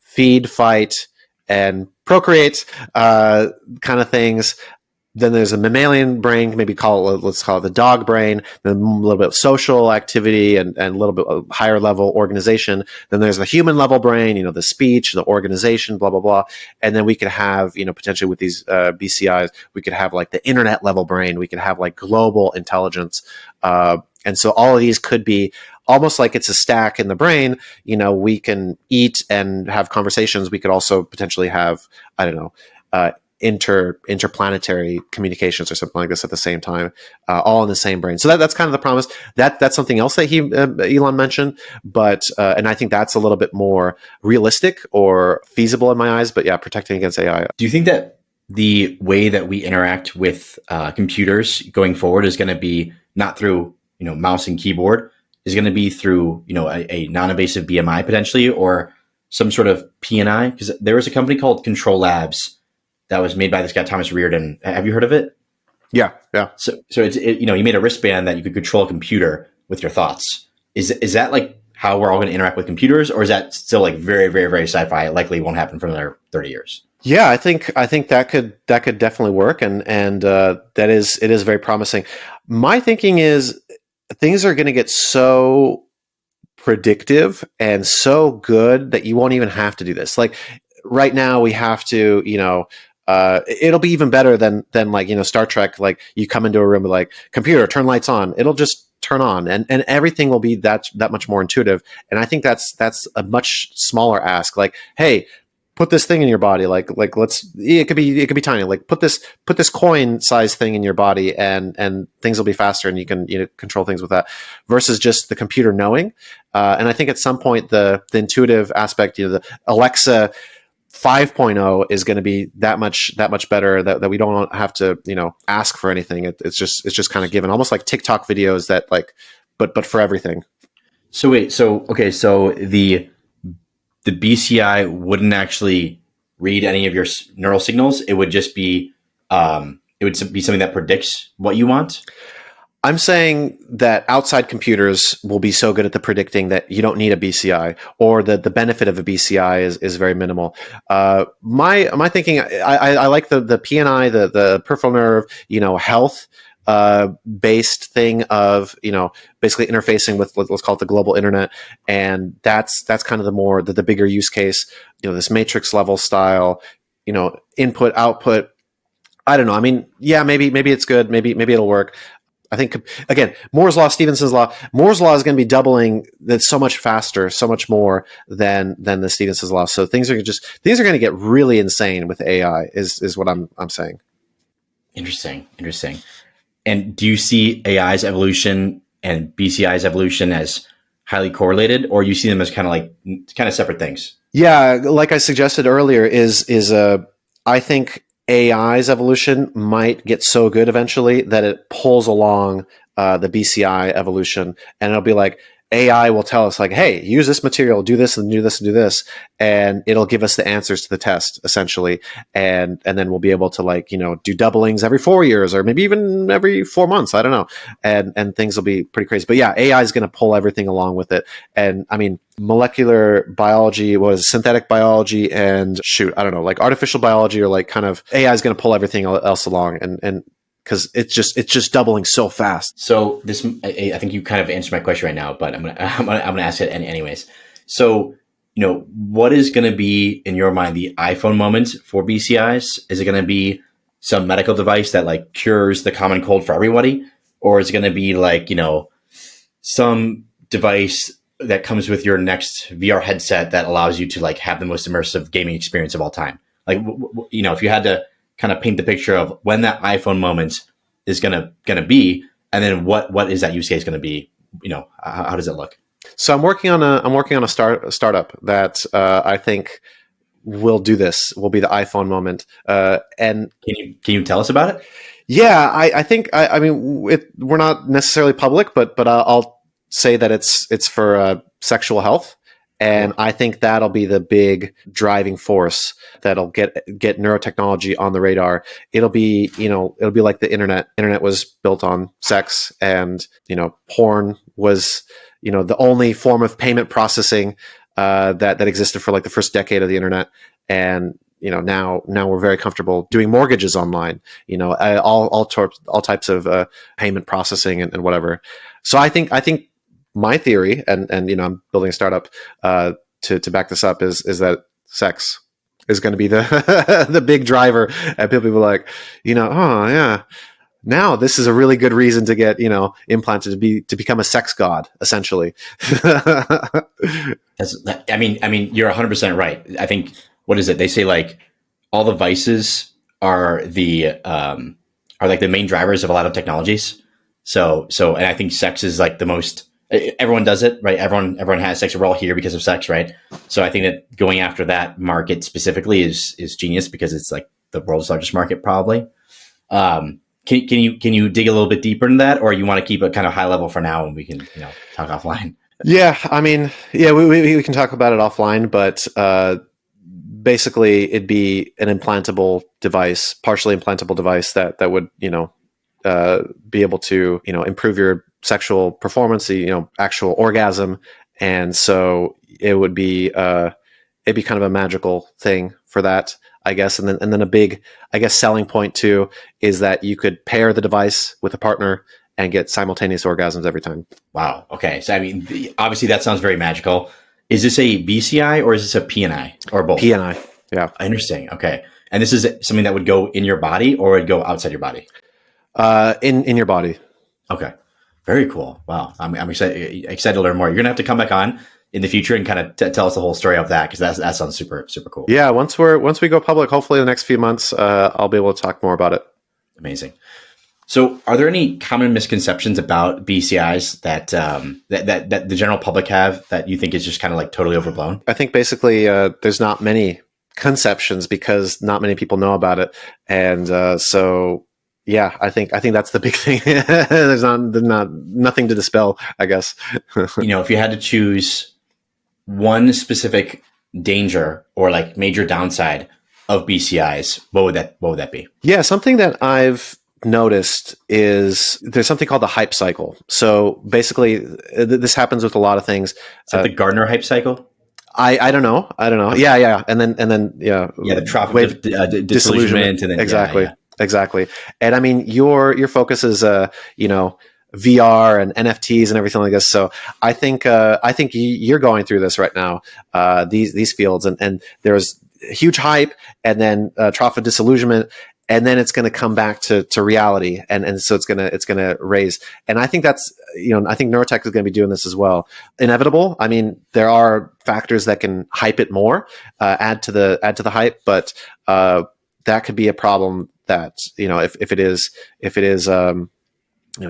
feed, fight, and procreate kind of things. Then there's a mammalian brain, let's call it the dog brain. Then a little bit of social activity and a little bit of higher level organization. Then there's the human level brain, the speech, the organization, blah, blah, blah. And then we could have, potentially with these BCIs, we could have like the internet level brain. We could have like global intelligence. And so all of these could be almost like it's a stack in the brain. We can eat and have conversations. We could also potentially have, I don't know, interplanetary communications or something like this at the same time, all in the same brain. So that's kind of the promise. That's something else that Elon mentioned, but and I think that's a little bit more realistic or feasible in my eyes. But yeah, protecting against AI. Do you think that the way that we interact with computers going forward is going to be not through mouse and keyboard, is going to be through a non-invasive BMI potentially, or some sort of PNI? Because there was a company called Control Labs that was made by this guy Thomas Reardon. Have you heard of it? Yeah. So it's he made a wristband that you could control a computer with your thoughts. Is that like how we're all going to interact with computers, or is that still like very, very, very sci-fi? It likely won't happen for another 30 years. Yeah, I think that could definitely work, and it is very promising. My thinking is things are going to get so predictive and so good that you won't even have to do this. Like right now, we have to, it'll be even better than like Star Trek. Like you come into a room with like computer, turn lights on. It'll just turn on, and everything will be that much more intuitive. And I think that's a much smaller ask. Like, hey, put this thing in your body. Like it could be tiny. Like put this coin size thing in your body, and things will be faster, and you can control things with that. Versus just the computer knowing. And I think at some point the intuitive aspect, the Alexa 5.0 is going to be that much better that we don't have to ask for anything. It's just kind of given, almost like TikTok videos that like, but for everything. So wait, so the BCI wouldn't actually read any of your neural signals. It would just be something that predicts what you want. I'm saying that outside computers will be so good at the predicting that you don't need a BCI, or the benefit of a BCI is very minimal. My thinking, I like the PNI, the peripheral nerve, health based thing of basically interfacing with let's call it the global internet, and that's kind of the bigger use case. This matrix level style, input output. I don't know. I mean, yeah, maybe it's good. Maybe it'll work. I think, again, Moore's law, Stephenson's law. Moore's law is going to be doubling that so much faster, so much more than the Stephenson's law. So things are going to get really insane with AI. Is what I'm saying. Interesting. And do you see AI's evolution and BCI's evolution as highly correlated, or you see them as kind of separate things? Yeah, like I suggested earlier, I think AI's evolution might get so good eventually that it pulls along the BCI evolution, and it'll be like AI will tell us like, hey, use this material, do this and do this and do this, and it'll give us the answers to the test essentially, and then we'll be able to do doublings every 4 years or maybe even every 4 months. I don't know, and things will be pretty crazy. But yeah, AI is going to pull everything along with it, and I mean, molecular biology was synthetic biology, and I don't know, like artificial biology, or like kind of AI is going to pull everything else along, and because it's just doubling so fast. So this, I think you kind of answered my question right now, but I'm gonna ask it anyways. So, what is going to be in your mind the iPhone moment for BCIs? Is it going to be some medical device that like cures the common cold for everybody, or is it going to be like some device that comes with your next VR headset that allows you to like have the most immersive gaming experience of all time? Like, if you had to kind of paint the picture of when that iPhone moment is gonna be, and then what is that use case going to be? How does it look? So I'm working on a startup that I think will do this. Will be the iPhone moment. And can you tell us about it? Yeah, I think I mean we're not necessarily public, but I'll say that it's for sexual health. And I think that'll be the big driving force that'll get neurotechnology on the radar. It'll be like the internet. Internet was built on sex, and porn was the only form of payment processing that existed for like the first decade of the internet. And now we're very comfortable doing mortgages online. All types of payment processing and whatever. So I think my theory, and I'm building a startup to back this up, is that sex is going to be the the big driver, and people are like, oh yeah, now this is a really good reason to get implanted to become a sex god, essentially. I mean, you're 100% right. I think, what is it? They say like all the vices are like the main drivers of a lot of technologies. So, and I think sex is like the most. Everyone does it, right? Everyone has sex. We're all here because of sex, right? So I think that going after that market specifically is genius, because it's like the world's largest market, probably. Can you dig a little bit deeper into that, or you want to keep it kind of high level for now, and we can talk offline? Yeah, I mean, we can talk about it offline, but basically it'd be an implantable device, partially implantable device that would be able to improve your sexual performance, the actual orgasm. And so it would be it'd be kind of a magical thing for that, I guess. And then a big, I guess, selling point too is that you could pair the device with a partner and get simultaneous orgasms every time. Wow. Okay. So I mean, obviously that sounds very magical. Is this a BCI or is this a PNI or both? PNI. Yeah. Interesting. Okay. And this is something that would go in your body or would go outside your body? In your body. Okay. Very cool. Wow. I'm excited to learn more. You're going to have to come back on in the future and kind of tell us the whole story of that, because that sounds super, super cool. Yeah. Once we go public, hopefully in the next few months, I'll be able to talk more about it. Amazing. So are there any common misconceptions about BCIs that the general public have that you think is just kind of like totally overblown? I think basically there's not many conceptions because not many people know about it. And so yeah, I think that's the big thing. There's nothing to dispel, I guess. If you had to choose one specific danger or like major downside of BCIs, what would that be? Yeah, something that I've noticed is there's something called the hype cycle. So basically, this happens with a lot of things. Is that the Gardner hype cycle? I don't know. Okay. Yeah, and then the trough of disillusionment, and then exactly. Yeah. Exactly. And I mean, your focus is, VR and NFTs and everything like this. So I think you're going through this right now, these fields, and there's huge hype, and then trough of disillusionment, and then it's going to come back to reality. And so it's going to raise. And I think that's, I think neurotech is going to be doing this as well. Inevitable. I mean, there are factors that can hype it more, add to the hype, but that could be a problem. That if it is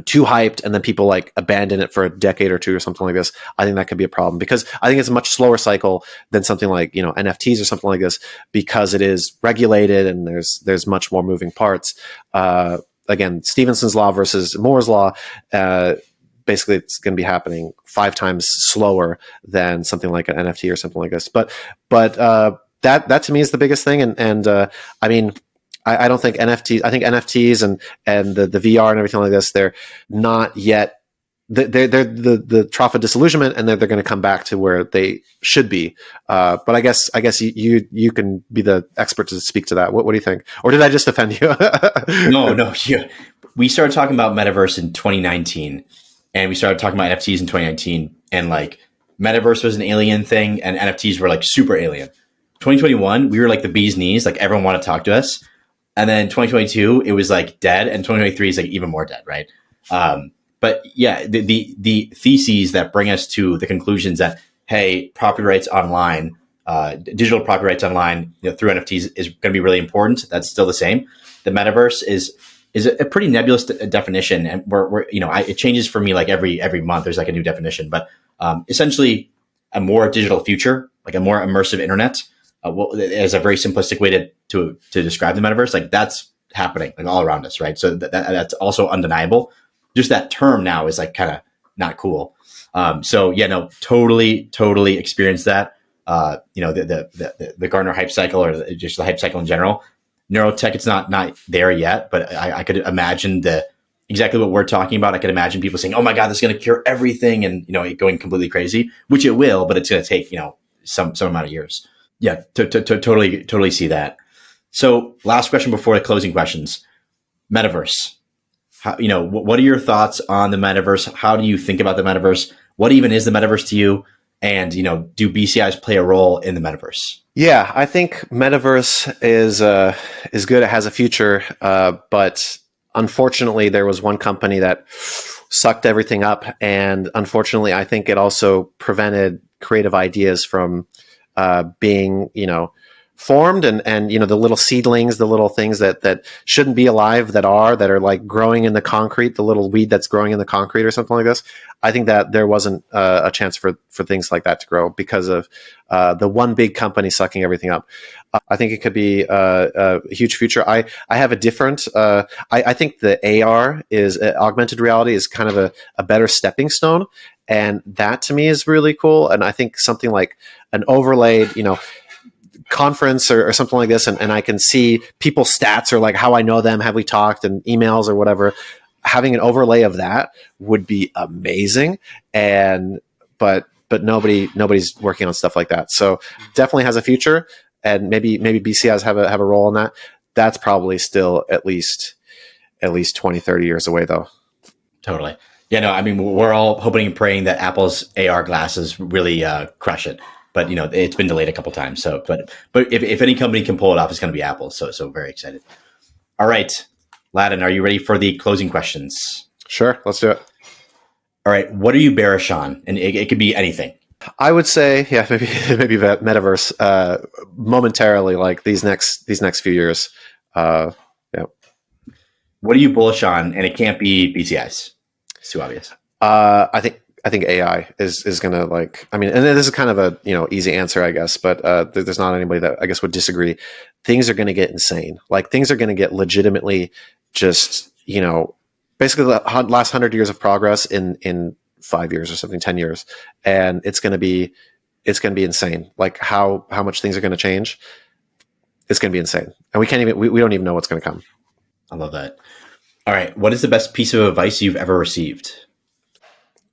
too hyped and then people like abandon it for a decade or two or something like this, I think that could be a problem, because I think it's a much slower cycle than something like NFTs or something like this, because it is regulated and there's much more moving parts. Again, Stephenson's law versus Moore's law. Basically, it's going to be happening 5 times slower than something like an NFT or something like this. But that to me is the biggest thing, and I mean. I don't think NFTs. I think NFTs and the VR and everything like this, they're not yet. They're the trough of disillusionment, and they're going to come back to where they should be. But I guess you can be the expert to speak to that. What do you think? Or did I just offend you? No. we started talking about metaverse in 2019, and we started talking about NFTs in 2019, and like metaverse was an alien thing, and NFTs were like super alien. 2021, we were like the bee's knees, like everyone wanted to talk to us, and then 2022, it was like dead, and 2023 is like even more dead, right? But yeah, the theses that bring us to the conclusions that hey, property rights online, digital property rights online through NFTs is going to be really important. That's still the same. The metaverse is a pretty nebulous definition, and we're it changes for me like every month. There's like a new definition, but essentially a more digital future, like a more immersive internet, as a very simplistic way to describe the metaverse. Like that's happening like all around us, right? So that's also undeniable. Just that term now is like kind of not cool. So yeah, no, totally experienced that. The Gartner hype cycle, or just the hype cycle in general. Neurotech, it's not there yet, but I could imagine exactly what we're talking about. I could imagine people saying, "Oh my God, this is going to cure everything," and it going completely crazy, which it will, but it's going to take some amount of years. Yeah, totally see that. So, last question before the closing questions: metaverse. What are your thoughts on the metaverse? How do you think about the metaverse? What even is the metaverse to you? And do BCIs play a role in the metaverse? Yeah, I think metaverse is good. It has a future, but unfortunately, there was one company that sucked everything up, and unfortunately, I think it also prevented creative ideas from being formed, and the little seedlings, the little things that shouldn't be alive that are like growing in the concrete, the little weed that's growing in the concrete or something like this. I think that there wasn't a chance for things like that to grow because of the one big company sucking everything up. I think it could be a huge future. I have a different. I think the AR is augmented reality is kind of a better stepping stone, and that to me is really cool. And I think something like an overlaid, conference or something like this, and I can see people's stats or like how I know them, have we talked, and emails or whatever. Having an overlay of that would be amazing, but nobody's working on stuff like that. So definitely has a future, and maybe BCIs have a role in that. That's probably still at least 20, 30 years away though. Totally. Yeah, no, I mean, we're all hoping and praying that Apple's AR glasses really crush it. But it's been delayed a couple times. So, but if any company can pull it off, it's going to be Apple. So very excited. All right, Ladan, are you ready for the closing questions? Sure, let's do it. All right, what are you bearish on? And it could be anything. I would say, yeah, maybe metaverse momentarily, like these next few years. Yeah. What are you bullish on? And it can't be BCIs. It's too obvious. I think AI is going to and this is kind of a easy answer, I guess, but there's not anybody that I guess would disagree. Things are going to get insane. Like things are going to get legitimately just basically the last 100 years of progress in 5 years or something, 10 years, and it's going to be insane. Like how much things are going to change. It's going to be insane, and we don't even know what's going to come. I love that. All right, what is the best piece of advice you've ever received?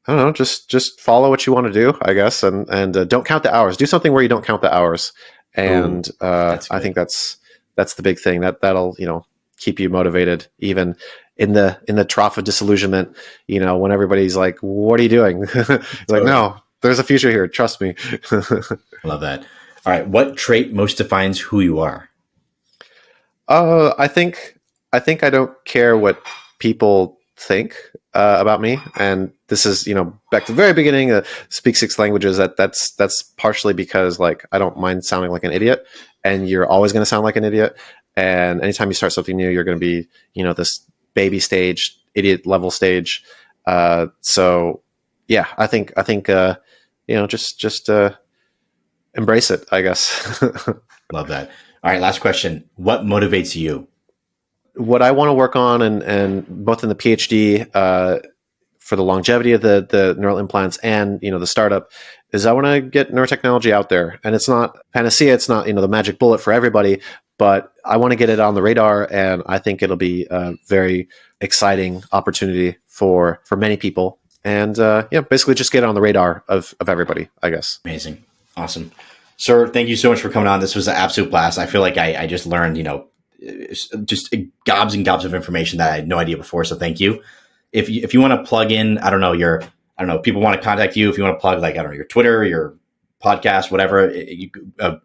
I don't know. Just follow what you want to do, I guess, and don't count the hours. Do something where you don't count the hours, and I think that's the big thing. That'll keep you motivated, even in the trough of disillusionment. When everybody's like, "What are you doing?" It's like, no, there's a future here. Trust me. I love that. All right, what trait most defines who you are? I think I don't care what people think about me, and this is back to the very beginning. Speak 6 languages. That's partially because I don't mind sounding like an idiot, and you're always going to sound like an idiot. And anytime you start something new, you're going to be this baby stage, idiot level stage. So yeah, I think just embrace it, I guess. Love that. All right, last question. What motivates you? What I want to work on, and both in the PhD for the longevity of the neural implants and the startup, is I want to get neurotechnology out there. And it's not panacea, it's not the magic bullet for everybody, but I want to get it on the radar, and I think it'll be a very exciting opportunity for many people. And basically just get it on the radar of everybody, I guess. Amazing. Awesome. Sir, thank you so much for coming on. This was an absolute blast. I feel like I just learned, just gobs and gobs of information that I had no idea before. So thank you. If you want to plug in, I don't know, people want to contact you. If you want to plug, like, I don't know, your Twitter, your podcast, whatever, you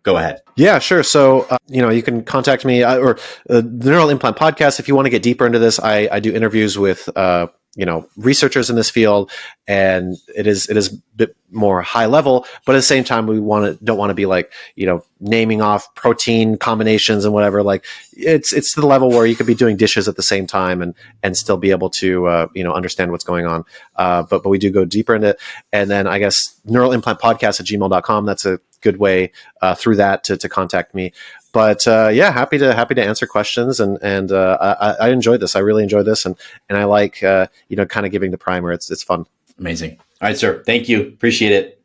go ahead. Yeah, sure. So, you can contact me or the Neural Implant Podcast. If you want to get deeper into this, I do interviews with, researchers in this field, and it is a bit more high level, but at the same time, we don't want to be like, naming off protein combinations and whatever. Like it's to the level where you could be doing dishes at the same time and still be able to, understand what's going on. But we do go deeper into it. And then I guess neuralimplantpodcast@gmail.com. That's a good way through that to contact me. But happy to answer questions, and I enjoyed this. I really enjoyed this, and I like kind of giving the primer. It's fun. Amazing. All right, sir. Thank you. Appreciate it.